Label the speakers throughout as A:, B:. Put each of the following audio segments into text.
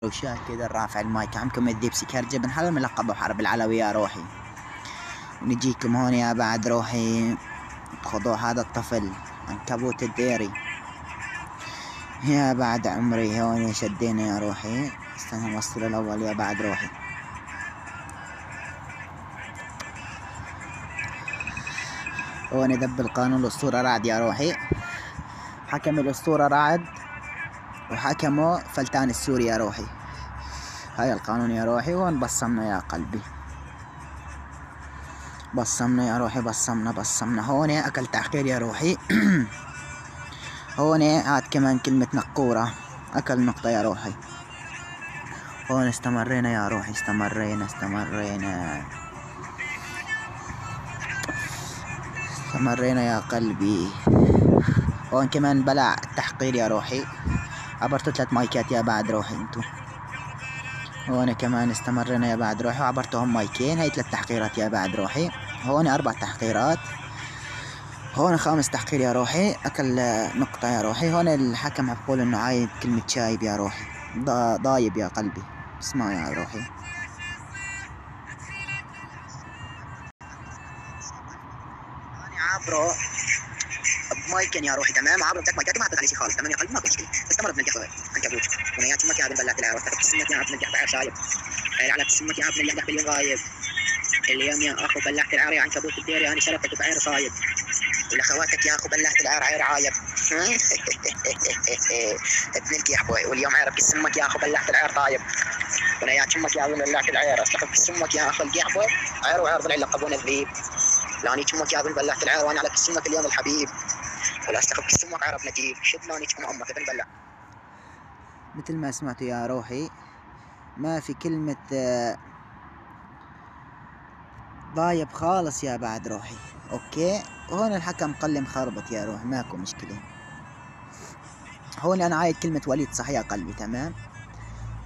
A: وشات كذا الرافع المايك عمكم الذيب سكرجي بن حلب ملقب بحرب العلوي يا روحي. ونجيكم هون يا بعد روحي خذوا هذا الطفل عنكبوت الديري يا بعد عمري. هون شدينا يا روحي. استنى نوصل الاول يا بعد روحي. هون ذب القانون الاسطورة رعد يا روحي. حكم الاسطورة رعد وحكمه فلتان السوري يا روحي. هاي القانون يا روحي. وهون بصمنا يا قلبي، بصمنا يا روحي، بصمنا. هون اكل تحقير يا روحي. هون عاد كمان كلمة نقورة اكل نقطة يا روحي. هون استمرينا يا روحي، استمرينا يا قلبي. هون كمان بلع التحقير يا روحي. عبرتوا 3 مايكات يا بعد روحي انتو. هون كمان استمرينا يا بعد روحي وعبرتهم مايكين. هاي 3 تحقيرات يا بعد روحي. هون 4 تحقيرات. هون 5 تحقير يا روحي. اكل نقطة يا روحي. هون الحكم بقول انه عايد كلمة شايب يا روحي. ضايب يا قلبي. اسمع يا روحي. عبره بمايكن يا روحي. تمام عبره بتاعك مايكات ما عطيت عليه شيء خالص. تمام يا قلبي ماكو مشكله. استمر بنجح عنكبوت ونيات امك يا ابن بلات العراق. تسمك يا ابن نجح بعير شايب على تسمك يا ابن نجح باليوم غايب. اليوم يا اخو بلعت العار يا عنكبوت الديري. انا شرفك بعير صايب ولاخواتك يا اخو بلعت العار عير عايب. ابنك يا اخوي. واليوم عيرك اسمك يا اخو بلعت العير طايب ونيات امك يا ابن بلعت العير. اصلك اسمك يا اخو القحبه عير وعير ضلع يلقبون الذيب. لاني امك يا ابن بلعت العير وانا على اسمك اليوم الحبيب. ولا استخف اسمك عرب نجيب شد لاني امك ابن بلع. مثل ما سمعتوا يا روحي ما في كلمة ضايب خالص يا بعد روحي. اوكي. وهون الحكم قل مخربط يا روحي ماكو مشكلة. هون انا عايد كلمة وليد صح يا قلبي. تمام.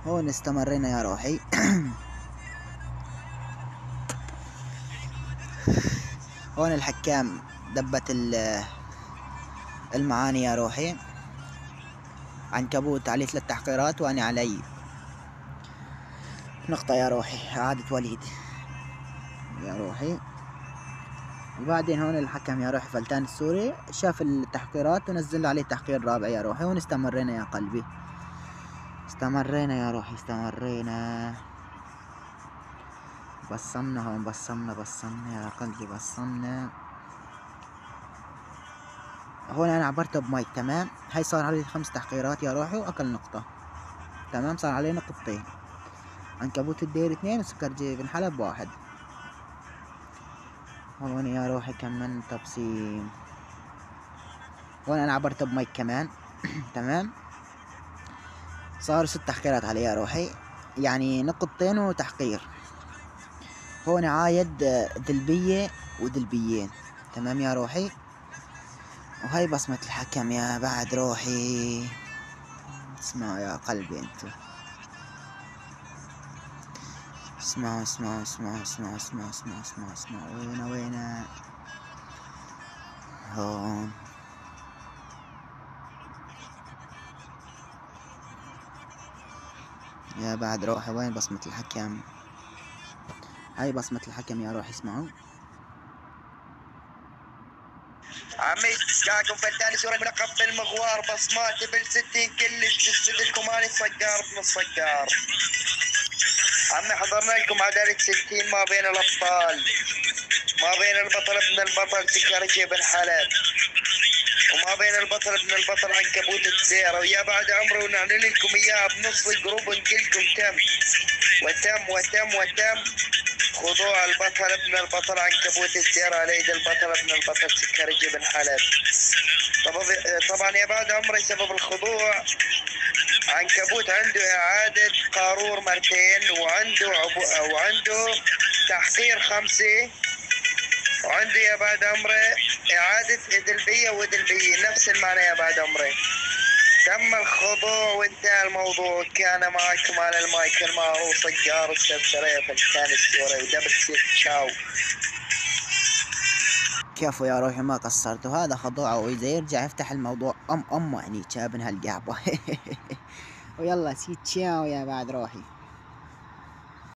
A: هون استمرينا يا روحي. هون الحكام دبت المعاني يا روحي. عنكبوت عليه 3 تحقيرات وانا علي نقطة يا روحي. عادة وليد يا روحي. وبعدين هون الحكم يا روحي فلتان السوري شاف التحقيرات ونزل عليه تحقير رابع يا روحي. هون استمرينا يا قلبي. استمرينا يا روحي. استمرينا. بصمنا هون. بصمنا يا قلبي. بصمنا. هون انا عبرته بمايك. تمام. هاي صار عليه 5 تحقيرات يا روحي واكل نقطة. تمام. صار عليه نقطتين. عنكبوت الدير 2 وسكرجي بن حلب 1. هون يا روحي كمان تبصيم. هون انا عبرته بمايك كمان. تمام. صاروا 6 تحقيرات عليه يا روحي. يعني نقطتين وتحقير. هون عايد دلبية ودلبيين. تمام يا روحي. وهاي بصمة الحكم يا بعد روحي. اسمعوا يا قلبي انتو. اسمعوا. وين هون. يا بعد روحي وين بصمة الحكم. هاي بصمة الحكم يا روحي. اسمعوا
B: عمي جاكم فلتاني سوري ملقب بالمغوار. بصماتي بال60 كلش تسدلكم اني صقار ابن الصقار. عمي حضرنا لكم عدالة 60 ما بين الابطال. ما بين البطل ابن البطل سكرجي بن حلب وما بين البطل ابن البطل عنكبوت الديرة. ويا بعد عمري ونعلن لكم اياها بنص الجروب ونقلكم تم. خضوع البطل ابن البطل عنكبوت الديرة على يد البطل ابن البطل سكرجي بن حلب. طبعا يا بعد عمري سبب الخضوع عنكبوت عنده إعادة قارور مرتين وعنده تحقير 5 وعنده يا بعد عمري إعادة دلبية ودلبية نفس المعنى يا بعد عمري. تم الخضوع وانتهى الموضوع. كان معكم على المايك المعروف صقار السرسرية فلتان السوري ودبل تشاو.
A: كيفو يا روحي ما قصرتوا. هذا خضوعه وإذا يرجع يفتح الموضوع يعني شابن هالقعبة. ويلا سي تشاو يا بعد روحي.